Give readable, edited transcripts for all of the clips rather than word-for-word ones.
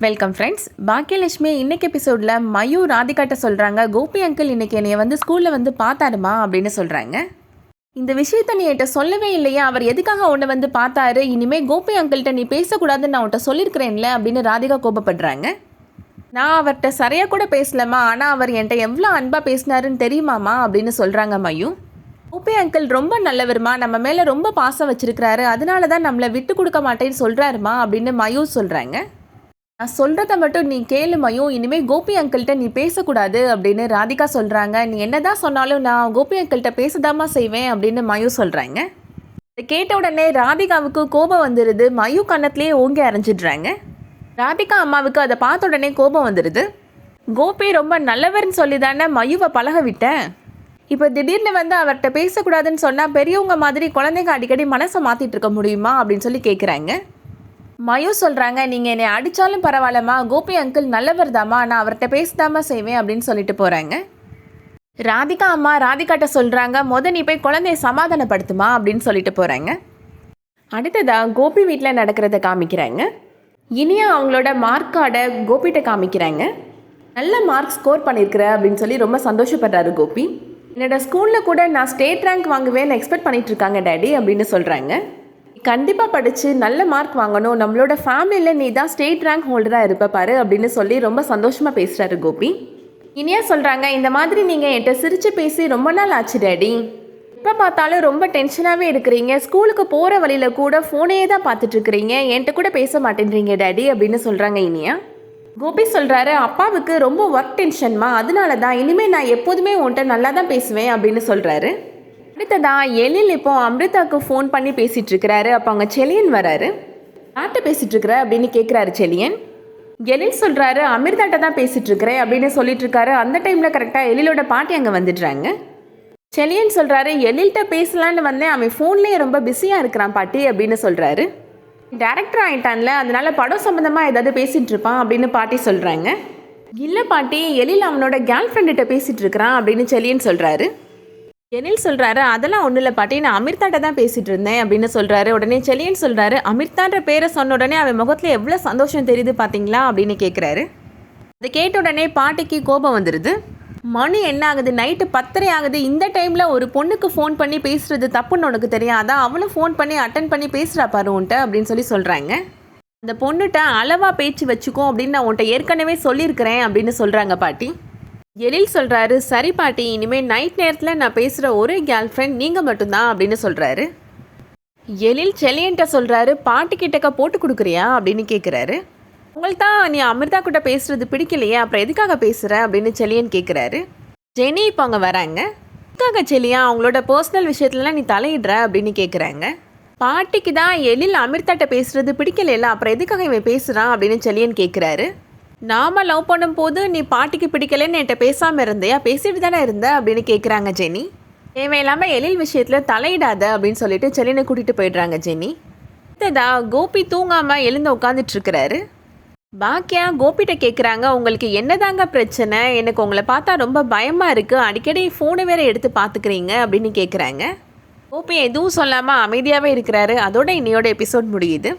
Welcome friends. Baakiyalakshmi இன்னைக்கு எபிசோடில் மயூ ராதிகாட்ட சொல்கிறாங்க, கோபி அங்கிள் இன்னைக்கு என்னைய வந்து ஸ்கூலில் வந்து பார்த்தாருமா அப்படின்னு சொல்கிறாங்க. இந்த விஷயத்த நீ என்கிட்ட சொல்லவே இல்லையா, அவர் எதுக்காக உன்னை வந்து பார்த்தாரு, இனிமேல் கோபி அங்கிள்கிட்ட நீ பேசக்கூடாதுன்னு நான் உன்ட்ட சொல்லியிருக்கிறேன்ல அப்படின்னு ராதிகா கோபப்படுறாங்க. நான் அவர்கிட்ட சரியாக கூட பேசலம்மா, ஆனால் அவர் என்கிட்ட எவ்வளோ அன்பாக பேசினாருன்னு தெரியுமாம்மா அப்படின்னு சொல்கிறாங்க மயூ. கோபி அங்கிள் ரொம்ப நல்லவருமா, நம்ம மேலே ரொம்ப பாசம் வச்சுருக்கிறாரு, அதனால தான் நம்மளை விட்டு கொடுக்க மாட்டேன்னு சொல்கிறாருமா அப்படின்னு மயூ சொல்கிறாங்க. நான் சொல்கிறத மட்டும் நீ கேளு மயூ, இனிமேல் கோபி அங்கிள்கிட்ட நீ பேசக்கூடாது அப்படின்னு ராதிகா சொல்கிறாங்க. நீ என்னதான் சொன்னாலும் நான் கோபி அங்கிள்கிட்ட பேசதாமா செய்வேன் அப்படின்னு மயூ சொல்கிறாங்க. இதை கேட்ட உடனே ராதிகாவுக்கு கோபம் வந்துடுது. மயூ கன்னத்துலேயே ஓங்கி அரைஞ்சிடுறாங்க. ராதிகா அம்மாவுக்கு அதை பார்த்த உடனே கோபம் வந்துடுது. கோபி ரொம்ப நல்லவர்னு சொல்லி தானே மயூவை பழக விட்டேன், இப்போ திடீர்னு வந்து அவர்கிட்ட பேசக்கூடாதுன்னு சொன்னால் பெரியவங்க மாதிரி குழந்தைங்க அடிக்கடி மனசை மாற்றிட்டு இருக்க முடியுமா அப்படின்னு சொல்லி கேட்குறாங்க. மயூ சொல்கிறாங்க, நீங்கள் என்னை அடித்தாலும் பரவாயில்லம்மா, கோபி அங்கிள் நல்லவர் தாம்மா, நான் அவர்கிட்ட பேசதாமா செய்வேன் அப்படின்னு சொல்லிட்டு போகிறாங்க. ராதிகா அம்மா ராதிகாட்ட சொல்கிறாங்க, நீ போய் குழந்தைய சமாதானப்படுத்துமா அப்படின்னு சொல்லிட்டு போகிறாங்க. அடுத்ததாக கோபி வீட்டில் நடக்கிறத காமிக்கிறாங்க. இனியா அவங்களோட மார்க் கார்டை கோபிகிட்ட காமிக்கிறாங்க. நல்ல மார்க் ஸ்கோர் பண்ணியிருக்கிற அப்படின்னு சொல்லி ரொம்ப சந்தோஷப்படுறாரு கோபி. என்னோட ஸ்கூலில் கூட நான் ஸ்டேட் ரேங்க் வாங்குவேன்னு எக்ஸ்பெக்ட் பண்ணிகிட்ருக்காங்க டேடி அப்படின்னு சொல்கிறாங்க. கண்டிப்பாக படித்து நல்ல மார்க் வாங்கணும், நம்மளோட ஃபேமிலியில் நீ தான் ஸ்டேட் ரேங்க் ஹோல்டராக இருப்ப பாரு அப்படின்னு சொல்லி ரொம்ப சந்தோஷமாக பேசுகிறாரு கோபி. இனியா சொல்கிறாங்க, இந்த மாதிரி நீங்கள் என்கிட்ட சிரித்து பேசி ரொம்ப நாள் ஆச்சு டேடி, எப்போ பார்த்தாலும் ரொம்ப டென்ஷனாகவே இருக்கிறீங்க, ஸ்கூலுக்கு போகிற வழியில் கூட ஃபோனையே தான் பார்த்துட்ருக்குறீங்க, என்கிட்ட கூட பேச மாட்டேன்றீங்க டேடி அப்படின்னு சொல்கிறாங்க இனியா. கோபி சொல்கிறாரு, அப்பாவுக்கு ரொம்ப ஒர்க் டென்ஷன்மா, அதனால தான் இனிமேல் நான் எப்போதுமே உன்கிட்ட நல்லா தான் பேசுவேன் அப்படின்னு சொல்கிறாரு. அடுத்ததா எழில் இப்போ அமிர்தாவுக்கு ஃபோன் பண்ணி பேசிகிட்டு இருக்கிறாரு. அப்போ அவங்க செலியன் வராரு. யார்கிட்ட பேசிகிட்டு இருக்கிற அப்படின்னு கேட்குறாரு செலியன். எழில் சொல்கிறாரு, அமிர்தாட்ட தான் பேசிகிட்டு இருக்கிறேன் அப்படின்னு சொல்லிட்டு இருக்காரு. அந்த டைமில் கரெக்டாக எழிலோட பாட்டி அங்கே வந்துடுறாங்க. செலியன் சொல்கிறாரு, எழில்கிட்ட பேசலான்னு வந்தேன், அவன் ஃபோன்லேயே ரொம்ப பிஸியாக இருக்கிறான் பாட்டி அப்படின்னு சொல்கிறாரு. டேரக்டர் ஆகிட்டான்ல, அதனால படம் சம்மந்தமாக ஏதாவது பேசிகிட்டு இருப்பான் அப்படின்னு பாட்டி சொல்கிறாங்க. இல்லை பாட்டி, எழில் அவனோட கேர்ள் ஃப்ரெண்டுகிட்ட பேசிகிட்டு இருக்கிறான் அப்படின்னு செலியன் சொல்கிறாரு. எழில் சொல்கிறாரு, அதெல்லாம் ஒன்றும் இல்லை பாட்டி, நான் அமிர்தாட்ட தான் பேசிகிட்டு இருந்தேன் அப்படின்னு சொல்கிறாரு. உடனே செலியன் சொல்கிறாரு, அமிர்தான்ற பேரை சொன்ன உடனே அவன் முகத்தில் எவ்வளோ சந்தோஷம் தெரியுது பார்த்தீங்களா அப்படின்னு கேட்குறாரு. அதை கேட்ட உடனே பாட்டிக்கு கோபம் வந்துடுது. மணி என்ன ஆகுது, நைட்டு 10:30 ஆகுது, இந்த டைமில் ஒரு பொண்ணுக்கு ஃபோன் பண்ணி பேசுகிறது தப்புன்னு உனக்கு தெரியாதா, அவளும் ஃபோன் பண்ணி அட்டன் பண்ணி பேசுகிறா பாரு உன்ட்ட அப்படின்னு சொல்லி சொல்கிறாங்க. அந்த பொண்ணுகிட்ட அளவாக பேச்சு வச்சுக்கோ அப்படின்னு நான் உன்ட்ட ஏற்கனவே சொல்லியிருக்கிறேன் அப்படின்னு சொல்கிறாங்க பாட்டி. எழில் சொல்கிறாரு, சரி பாட்டி, இனிமேல் நைட் நேரத்தில் நான் பேசுகிற ஒரே கேர்ள் ஃப்ரெண்ட் நீங்கள் மட்டும்தான் அப்படின்னு சொல்கிறாரு. எழில் செலியன்ட்ட சொல்கிறாரு, பாட்டிக்கிட்டக்க போட்டு கொடுக்குறியா அப்படின்னு கேட்குறாரு. உங்களுக்கு தான் நீ அமிர்தா கிட்ட பேசுகிறது பிடிக்கலையே, அப்புறம் எதுக்காக பேசுகிற அப்படின்னு செலியன் கேட்குறாரு. ஜெனி இப்போ அவங்க வராங்க. எதுக்காக செலியா அவங்களோட பர்சனல் விஷயத்துலலாம் நீ தலையிடுற அப்படின்னு கேட்குறாங்க. பாட்டிக்கு தான் எழில் அமிர்தாட்ட பேசுகிறது பிடிக்கலையில, அப்புறம் எதுக்காக இவன் பேசுகிறான் அப்படின்னு செலியன் கேட்குறாரு. நாம் லவ் பண்ணும்போது நீ பாட்டிக்கு பிடிக்கலன்னு என்கிட்ட பேசாமல் இருந்தியா, பேசிட்டு தானே இருந்த அப்படின்னு கேட்குறாங்க ஜெனி. தேவையில்லாமல் எழில் விஷயத்தில் தலையிடாத அப்படின்னு சொல்லிட்டு செலியனை கூட்டிகிட்டு போயிடுறாங்க ஜெனி. அடுத்ததா கோபி தூங்காமல் எழுந்து உட்காந்துட்ருக்கிறாரு. பாக்கியா கோபிகிட்ட கேட்குறாங்க, உங்களுக்கு என்னதாங்க பிரச்சனை, எனக்கு உங்களை பார்த்தா ரொம்ப பயமாக இருக்குது, அடிக்கடி ஃபோனை வேறு எடுத்து பார்த்துக்கிறீங்க அப்படின்னு கேட்குறாங்க. கோபி எதுவும் சொல்லாமல் அமைதியாகவே இருக்கிறாரு. அதோட இன்னையோட எபிசோட் முடியுது.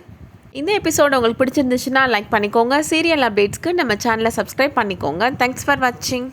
இந்த எபிசோடு உங்களுக்கு பிடிச்சிருந்துச்சுன்னா லைக் பண்ணிக்கோங்க. சீரியல் அப்டேட்ஸ்க்கு நம்ம சேனலை சப்ஸ்கிரைப் பண்ணிக்கோங்க. தேங்க்ஸ் ஃபார் வாட்சிங்.